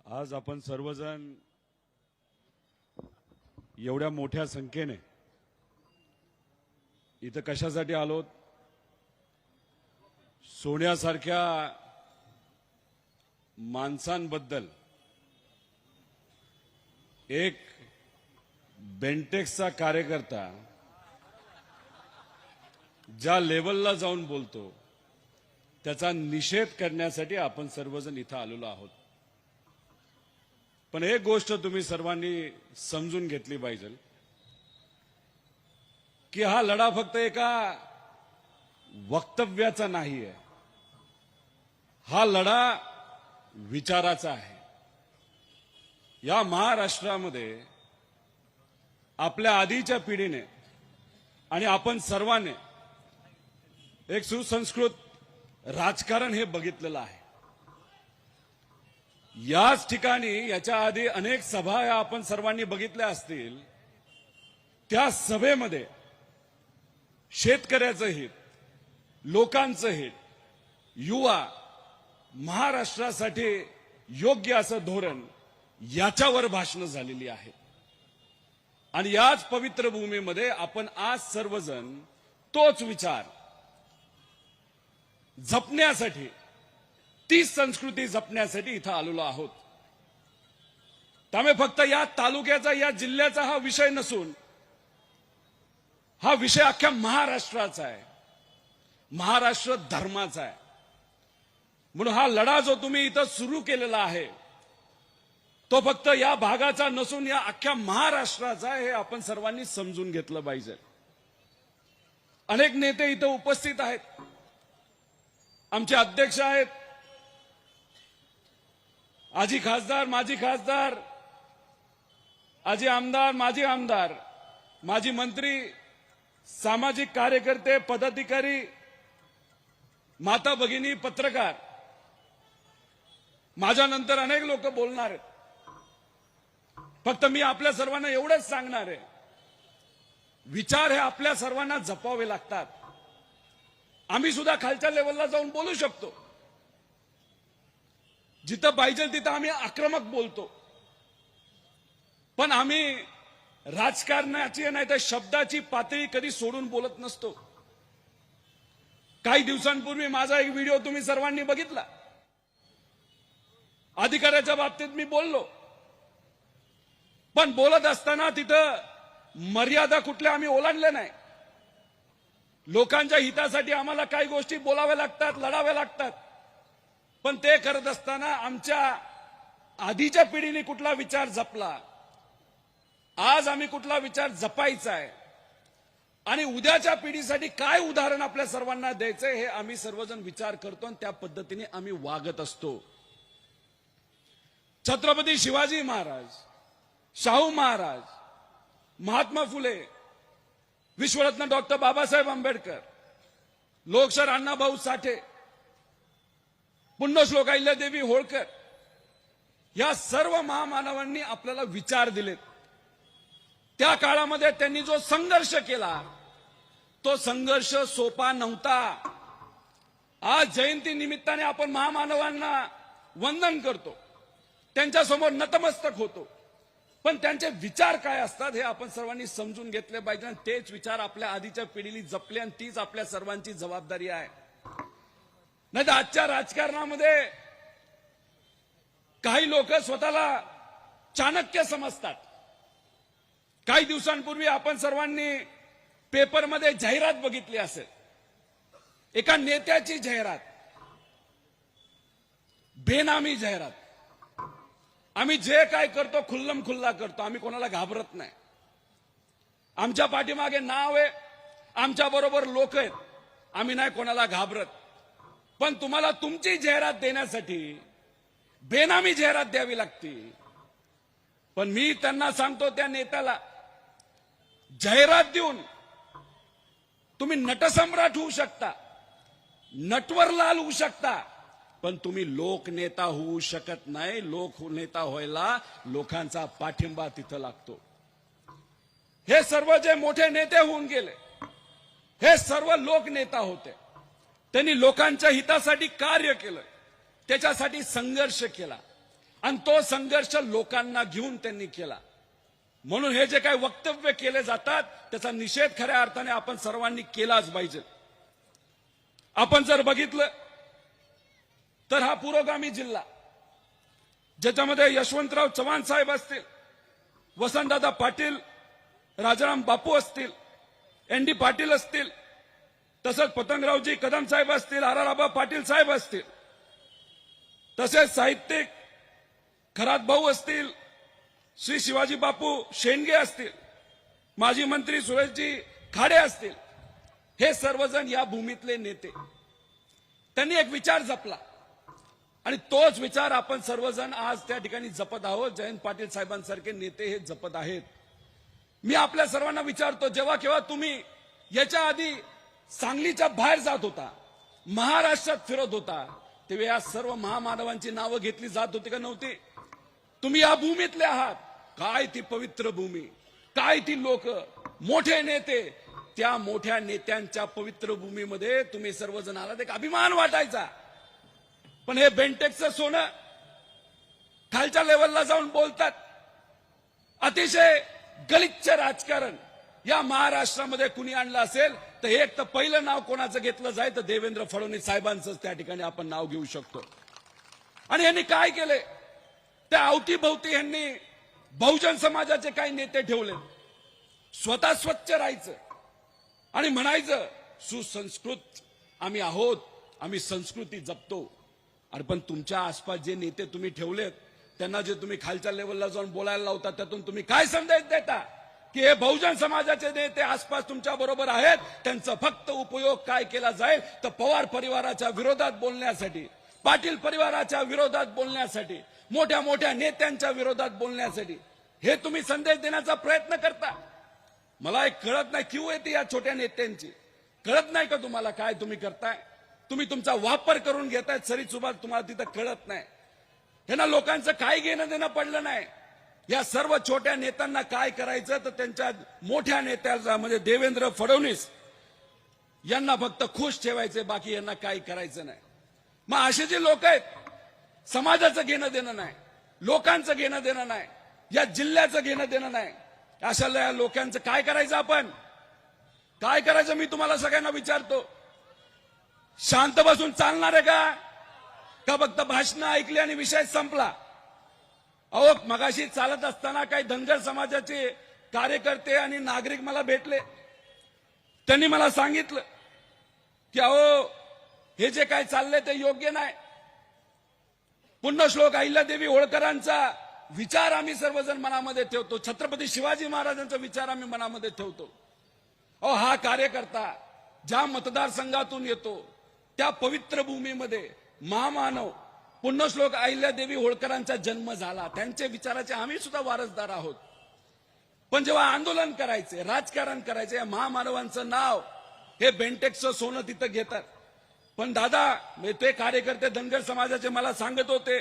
आज आपण सर्वजण एवढ्या मोठ्या संख्येने इथं कशासाठी आलोत? सोन्यासारख्या माणसांबद्दल एक बेंटेक्सचा कार्यकर्ता ज्या लेवलला जाऊन बोलतो त्याचा निषेध करण्यासाठी आपण सर्वजण इथं आलेलो आहोत। पण एक गोष्ट तुम्ही सर्वांनी समजून घेतली पाहिजे की हा लढा फक्त एका वक्तव्याचा नाहीये, हा लढा विचाराचा आहे। या महाराष्ट्रामध्ये आपल्या आधीच्या पिढीने आणि आपण सर्वांनी एक सुसंस्कृत राजकारण हे बघितलेलं आहे। याच ठिकाणी याच्या आधी अनेक सभा आपण सर्वांनी बघितल्या असतील। त्या सभेमध्ये शेतकऱ्याचं हित, लोकांचं हित, युवा, महाराष्ट्रासाठी योग्य असं धोरण याच्यावर भाषणं झालेली आहेत। आणि याच पवित्र भूमीमध्ये आपण आज सर्वजण तोच विचार जपण्यासाठी, ती संस्कृती जपण्यासाठी इथं आलेलो आहोत। त्यामुळे फक्त या तालुक्याचा, या जिल्ह्याचा हा विषय नसून हा विषय अख्ख्या महाराष्ट्राचा आहे, महाराष्ट्र धर्माचा आहे। म्हणून हा लढा जो तुम्ही इथं सुरू केलेला आहे तो फक्त या भागाचा नसून या अख्ख्या महाराष्ट्राचा आहे, हे आपण सर्वांनी समजून घेतलं पाहिजे। अनेक नेते इथं उपस्थित आहेत, आमचे अध्यक्ष आहेत, आजी खासदार, माजी खासदार, आजी आमदार, माजी आमदार, माजी मंत्री, सामाजिक कार्यकर्ते, पदाधिकारी, माता भगिनी, पत्रकार, माझ्यानंतर अनेक लोक बोलणार आहेत। फक्त मी आपल्या सर्वांना एवढंच सांगणार आहे, विचार हे आपल्या सर्वांना जपावे लागतात। आम्ही सुद्धा खालच्या लेवलला जाऊन बोलू शकतो, जिथं पाहिजे तिथं आम्ही आक्रमक बोलतो, पण आम्ही राजकारणाची नाही तर शब्दाची पातळी कधी सोडून बोलत नसतो। काही दिवसांपूर्वी माझा एक व्हिडिओ तुम्ही सर्वांनी बघितला। अधिकाऱ्याच्या बाबतीत मी बोललो, पण बोलत असताना तिथं मर्यादा कुठल्या आम्ही ओलांडल्या नाही। लोकांच्या हितासाठी आम्हाला काही गोष्टी बोलाव्या लागतात, लढाव्या लागतात, पण ते करत असताना आमच्या आधीच्या पिढीने कुठला विचार जपला, आज आम्ही कुठला विचार जपायचा आहे आणि उद्याच्या पिढीसाठी काय उदाहरण आपल्या सर्वांना द्यायचंय हे आम्ही सर्वजण विचार करतो आणि त्या पद्धतीने आम्ही वागत असतो। छत्रपती शिवाजी महाराज, शाहू महाराज, महात्मा फुले, विश्वरत्न डॉक्टर बाबासाहेब आंबेडकर, लोकशाहीर अण्णाभाऊ साठे, पुण्यश्लोक अहिल्यादेवी होळकर, या सर्व महामानवांनी आपल्याला विचार दिलेत। त्या काळामध्ये त्यांनी जो संघर्ष केला तो संघर्ष सोपा नव्हता। आज जयंती निमित्ताने आपण महामानवांना वंदन करतो, त्यांच्यासमोर नतमस्तक होतो, पण त्यांचे विचार काय असतात हे आपण सर्वांनी समजून घेतले पाहिजे आणि तेच विचार आपल्या आधीच्या पिढीने जपले आणि तीच आपल्या सर्वांची जबाबदारी आहे। नाही तर आजच्या राजकारणामध्ये काही लोक स्वतःला चाणक्य समजतात। काही दिवसांपूर्वी आपण सर्वांनी पेपरमध्ये जाहिरात बघितली असेल, एका नेत्याची जाहिरात, बेनामी जाहिरात। आम्ही जे काय करतो खुल्लम खुल्ला करतो, आम्ही कोणाला घाबरत नाही। आमच्या पाठीमागे नाव आहे, आमच्या बरोबर लोक आहेत, आम्ही नाही कोणाला घाबरत। पण तुम्हाला तुमची जाहिरात देण्यासाठी बेनामी जाहिरात द्यावी लागते। पण मी त्यांना सांगतो, त्या नेत्याला जाहिरात देऊन तुम्ही नटसम्राट होऊ शकता, नटवरलाल होऊ शकता, पण तुम्ही लोकनेता होऊ शकत नाही। लोकनेता व्हायला लोकांचा पाठिंबा तिथं लागतो। हे सर्व जे मोठे नेते होऊन गेले, हे सर्व लोकनेता होते, त्यांनी लोकांच्या हितासाठी कार्य केलं, त्याच्यासाठी संघर्ष केला आणि तो संघर्ष लोकांना घेऊन त्यांनी केला. म्हणून हे जे काही वक्तव्य केले जातात त्याचा निषेध खऱ्या अर्थाने आपण सर्वांनी केलाच पाहिजे. आपण जर बघितलं तर हा पुरोगामी जिल्हा, ज्याच्यामध्ये यशवंतराव चव्हाण साहेब असतील, वसंतदादा पाटील, राजाराम बापू असतील, एन डी पाटील असतील, तसंच पतंगरावजी कदम साहेब असतील, आराराबा पाटील साहेब असतील, तसेच साहित्यिक खरात भाऊ असतील, श्री शिवाजी बापू शेंडगे असतील, माजी मंत्री सुरेशजी खाडे असतील, हे सर्वजण या भूमीतले नेते. त्यांनी एक विचार जपला आणि तोच विचार आपण सर्वजण आज त्या ठिकाणी जपत आहोत. जयंत पाटील साहेबांसारखे नेते हे जपत आहेत. मी आपल्या सर्वांना विचारतो, जेव्हा केव्हा तुम्ही याच्या आधी सांगलीच्या बाहेर जात होता, महाराष्ट्रात फिरत होता, तेव्हा या सर्व महामानवांची नावं घेतली जात होती का नव्हती? तुम्ही या भूमीतले आहात. काय ती पवित्र भूमी, काय ती लोक, मोठे नेते, त्या मोठ्या नेत्यांच्या पवित्र भूमीमध्ये तुम्ही सर्वजण आलात. एक अभिमान वाटायचा. पण हे बेंटेक्सचं सोनं खालच्या लेवलला जाऊन बोलतात. अतिशय गलिच्छ राजकारण या महाराष्ट्रामध्ये कुणी आणलं असेल तर एक तर पहिलं नाव कोणाचं घेतलं जाईल तर देवेंद्र फडणवीस साहेबांचंच त्या ठिकाणी आपण नाव घेऊ शकतो. आणि यांनी काय केले, त्या अवतीभवती यांनी बहुजन समाजाचे काही नेते ठेवले. स्वतः स्वच्छ राहायचं आणि म्हणायचं सुसंस्कृत आम्ही आहोत, आम्ही संस्कृती जपतो. अरे पण तुमच्या आसपास जे नेते तुम्ही ठेवलेत त्यांना जे तुम्ही खालच्या लेवलला जाऊन बोलायला लावता, त्यातून तुम्ही काय संदेश देता की हे बहुजन समाजाचे नेते आसपास तुमच्या बरोबर आहेत, त्यांचा फक्त उपयोग काय केला जाईल तर पवार परिवाराच्या विरोधात बोलण्यासाठी, पाटील परिवाराच्या विरोधात बोलण्यासाठी, मोठ्या मोठ्या नेत्यांच्या विरोधात बोलण्यासाठी हे तुम्ही संदेश देण्याचा प्रयत्न करता. मला एक कळत नाही क्यू येते या छोट्या नेत्यांची. कळत नाही का तुम्हाला काय तुम्ही करताय? तुम्ही तुमचा वापर करून घेताय सरीसुभात, तुम्हाला तिथं कळत नाही. ह्यांना लोकांचं काय घेणं देणं पडलं नाही. या सर्व छोट्या नेत्यांना काय करायचं तर त्यांच्या मोठ्या नेत्याला म्हणजे देवेंद्र फडणवीस यांना फक्त खुश ठेवायचे, बाकी यांना काही करायचं नाही. मग असे जे लोक आहेत, समाजाचं घेणं देणं नाही, लोकांचं घेणं देणं नाही, या जिल्ह्याचं घेणं देणं नाही, अशा लोकांचं काय करायचं? आपण काय करायचं मी तुम्हाला सगळ्यांना विचारतो. शांत बसून चालणार आहे का फक्त भाषणं ऐकली आणि विषय संपला? अहो मगाशी चालत असताना काही धनगर समाजाचे कार्यकर्ते आणि नागरिक मला भेटले. त्यांनी मला सांगितलं की अहो हे जे काय चाललंय ते योग्य नाही. पुण्यश्लोक अहिल्यादेवी होळकरांचा विचार आम्ही सर्वजण मनामध्ये ठेवतो, छत्रपती शिवाजी महाराजांचा विचार आम्ही मनामध्ये ठेवतो. अहो हा कार्यकर्ता ज्या मतदारसंघातून येतो त्या पवित्र भूमीमध्ये महामानव पुण्यश्लोक अहिल्यादेवी होळकरांचा जन्म झाला, त्यांच्या विचाराचे आम्ही सुद्धा वारसदार आहोत. पण जेव्हा आंदोलन करायचे, राजकारण करायचे, या महामानवांचं नाव हे बेंटेक्सचं सोनं तिथं घेतात. पण दादा ते कार्यकर्ते धनगर समाजाचे मला सांगत होते,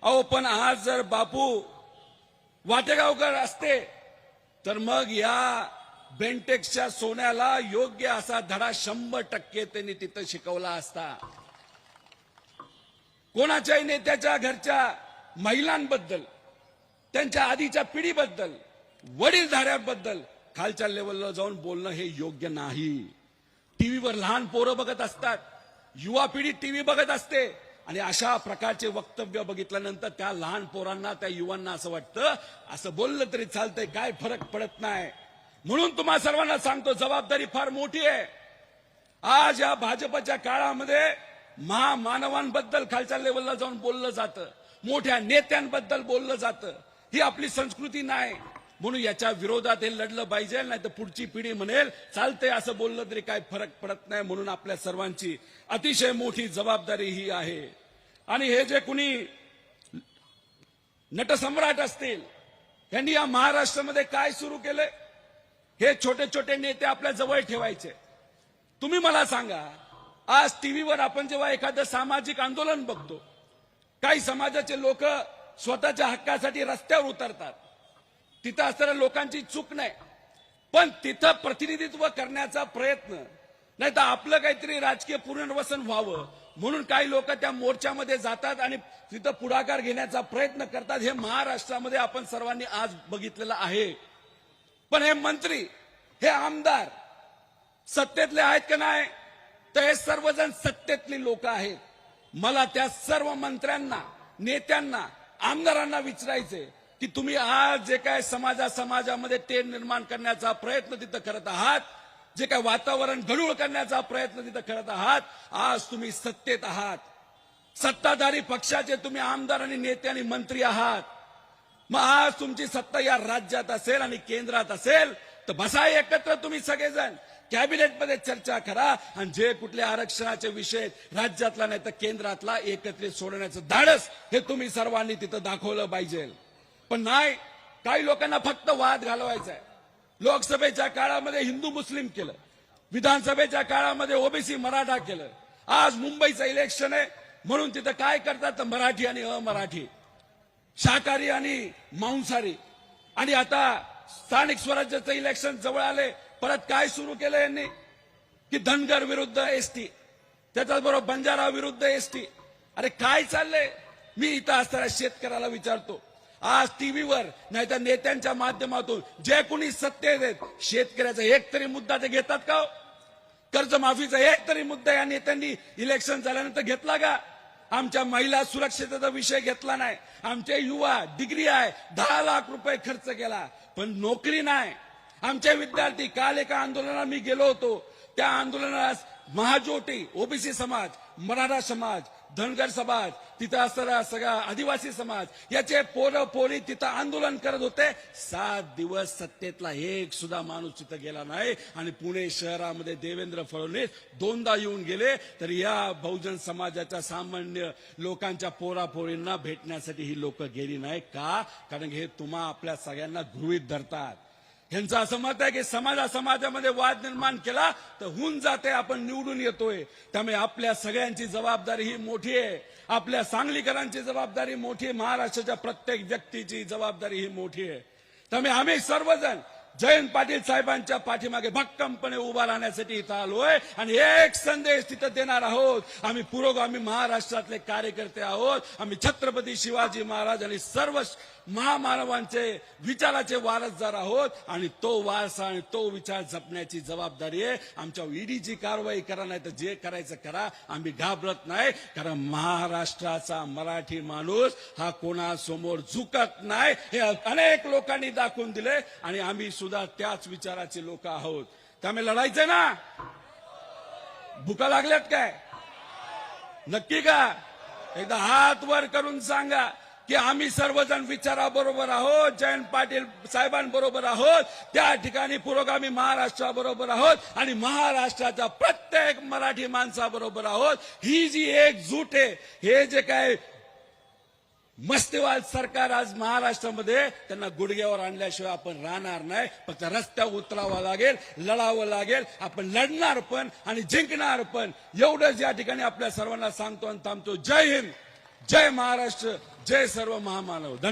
अहो पण आज जर बापू वाटेगावकर असते तर मग या बेंटेक्सच्या सोन्याला योग्य असा धडा 100% त्यांनी तिथं शिकवला असता. कोणाच्याही नेत्याच्या घरच्या महिलांबद्दल, त्यांच्या आधीच्या पिढीबद्दल, वडीलधाऱ्यांबद्दल खालच्या लेवलला जाऊन बोलणं हे योग्य नाही. टीव्हीवर लहान पोरं बघत असतात, युवा पिढी टीव्ही बघत असते आणि अशा प्रकारचे वक्तव्य बघितल्यानंतर त्या लहान पोरांना, त्या युवांना असं वाटतं असं बोललं तरी चालतंय, काय फरक पडत नाही. म्हणून तुम्हा सर्वांना सांगतो, जबाबदारी फार मोठी आहे. आज या भाजपच्या काळामध्ये महामानवांबद्दल खालच्या लेवलला जाऊन बोललं जातं, मोठ्या नेत्यांबद्दल बोललं जातं. ही आपली संस्कृती नाही. म्हणून याच्या विरोधात हे लढलं पाहिजे, नाही तर पुढची पिढी म्हणेल चालतंय असं बोललं तरी काय फरक पडत नाही. म्हणून आपल्या सर्वांची अतिशय मोठी जबाबदारी ही आहे. आणि हे जे कुणी नटसम्राट असतील यांनी या महाराष्ट्रामध्ये काय सुरू केलंय, हे छोटे छोटे नेते आपल्या जवळ ठेवायचे. तुम्ही मला सांगा, आज टीव्हीवर आपण जेव्हा एखादं सामाजिक आंदोलन बघतो, काही समाजाचे लोक स्वतःच्या हक्कासाठी रस्त्यावर उतरतात. तिथं असणाऱ्या लोकांची चूक नाही, पण तिथं प्रतिनिधित्व करण्याचा प्रयत्न, नाही तर आपलं काहीतरी राजकीय पुनर्वसन व्हावं म्हणून काही लोक त्या मोर्चामध्ये जातात आणि तिथं पुढाकार घेण्याचा प्रयत्न करतात. हे महाराष्ट्रामध्ये आपण सर्वांनी आज बघितलेलं आहे. पण हे मंत्री, हे आमदार सत्तेतले आहेत का नाही? तर हे सर्वजण सत्तेतली लोक आहेत. मला त्या सर्व मंत्र्यांना, नेत्यांना, आमदारांना विचारायचे की तुम्ही आज जे काय समाजामध्ये तेढ निर्माण करण्याचा प्रयत्न तिथं करत आहात, जे काय वातावरण गढूळ करण्याचा प्रयत्न तिथं करत आहात, आज तुम्ही सत्तेत आहात, सत्ताधारी पक्षाचे तुम्ही आमदार आणि नेते आणि मंत्री आहात. मग आज तुमची सत्ता या राज्यात असेल आणि केंद्रात असेल तर बसा एकत्र तुम्ही सगळेजण, कॅबिनेटमध्ये चर्चा करा आणि जे कुठले आरक्षणाचे विषय राज्यातला नाही तर केंद्रातला एकत्रित सोडवण्याचं धाडस हे तुम्ही सर्वांनी तिथं दाखवलं पाहिजे. पण नाही, काही लोकांना फक्त वाद घालवायचा आहे. लोकसभेच्या काळामध्ये हिंदू मुस्लिम केलं, विधानसभेच्या काळामध्ये ओबीसी मराठा केलं. आज मुंबईचं इलेक्शन आहे म्हणून तिथं काय करतात, मराठी आणि अमराठी, शाकाहारी आणि मांसाहारी. आणि आता स्थानिक स्वराज्याचं इलेक्शन जवळ आले, परत काय सुरू केलं यांनी की धनगर विरुद्ध एसटी, त्याच्याबरोबर बंजारा विरुद्ध एसटी. अरे काय चाललंय? मी इथं असताना शेतकऱ्याला विचारतो, आज टीव्हीवर नाही तर नेत्यांच्या माध्यमातून जे कोणी सत्तेत आहेत, शेतकऱ्याचा एक तरी मुद्दा ते घेतात का? कर्जमाफीचा एक तरी मुद्दा या नेत्यांनी इलेक्शन झाल्यानंतर घेतला का? आमच्या महिला सुरक्षेचा विषय घेतला नाही. आमचे युवा, डिग्री आहे, 10 लाख रुपये खर्च केला पण नोकरी नाही. आमचे विद्यार्थी, काल एका आंदोलनाला मी गेलो होतो, त्या आंदोलनात महाजोटी, ओबीसी समाज, मराठा समाज, धनगर समाज, तिथं असणारा सगळा आदिवासी समाज, याचे पोरं पोरी तिथं आंदोलन करत होते. 7 दिवस सत्तेतला एक सुद्धा माणूस तिथं गेला नाही. आणि पुणे शहरामध्ये देवेंद्र फडणवीस 2दा येऊन गेले तर या बहुजन समाजाच्या सामान्य लोकांच्या पोरापोरींना भेटण्यासाठी ही लोक गेली नाही का? कारण हे तुम्हा आपल्या सगळ्यांना गृहीत धरतात. यांचं असं मत आहे की समाजामध्ये वाद निर्माण केला तर होऊन जाते, आपण निवडून येतोय. त्यामुळे आपल्या सगळ्यांची जबाबदारी ही मोठी आहे. आपल्या सांगलीकरांची जबाबदारी मोठी आहे. महाराष्ट्राच्या प्रत्येक व्यक्तीची जबाबदारी ही मोठी आहे. त्यामुळे आम्ही सर्वजण जयंत पाटील साहेबांच्या पाठीमागे भक्कमपणे उभा राहण्यासाठी इथं आलोय आणि एक संदेश तिथं देणार आहोत. आम्ही पुरोगामी महाराष्ट्रातले कार्यकर्ते आहोत. आम्ही छत्रपती शिवाजी महाराज आणि सर्व महामानवांचे विचाराचे वारसदार आहोत आणि तो वारसा आणि तो विचार जपण्याची जबाबदारी आहे. आमच्या ईडीची कारवाई करा, नाही तर जे करायचं करा, आम्ही घाबरत नाही. कारण महाराष्ट्राचा मराठी माणूस हा कोणासमोर झुकत नाही हे अनेक लोकांनी दाखवून दिले आणि आम्ही सुद्धा त्याच विचाराचे लोक आहोत. त्यामुळे लढायचं ना? भुका लागल्यात काय? नक्की का? एकदा हात वर करून सांगा की आम्ही सर्वजण विचाराबरोबर आहोत, जयंत पाटील साहेबांबरोबर आहोत, त्या ठिकाणी पुरोगामी महाराष्ट्राबरोबर आहोत आणि महाराष्ट्राच्या प्रत्येक मराठी माणसाबरोबर आहोत. ही जी एकजूट आहे, हे जे काय मस्तीवाद सरकार आज महाराष्ट्रामध्ये, त्यांना गुडघ्यावर आणल्याशिवाय आपण राहणार नाही. फक्त रस्त्यावर उतरावं लागेल, लढावं लागेल. आपण लढणार पण आणि जिंकणार पण. एवढंच या ठिकाणी आपल्या सर्वांना सांगतो आणि थांबतो. जय हिंद, जय महाराष्ट्र, जय सर्व महामानव. धन्यवाद.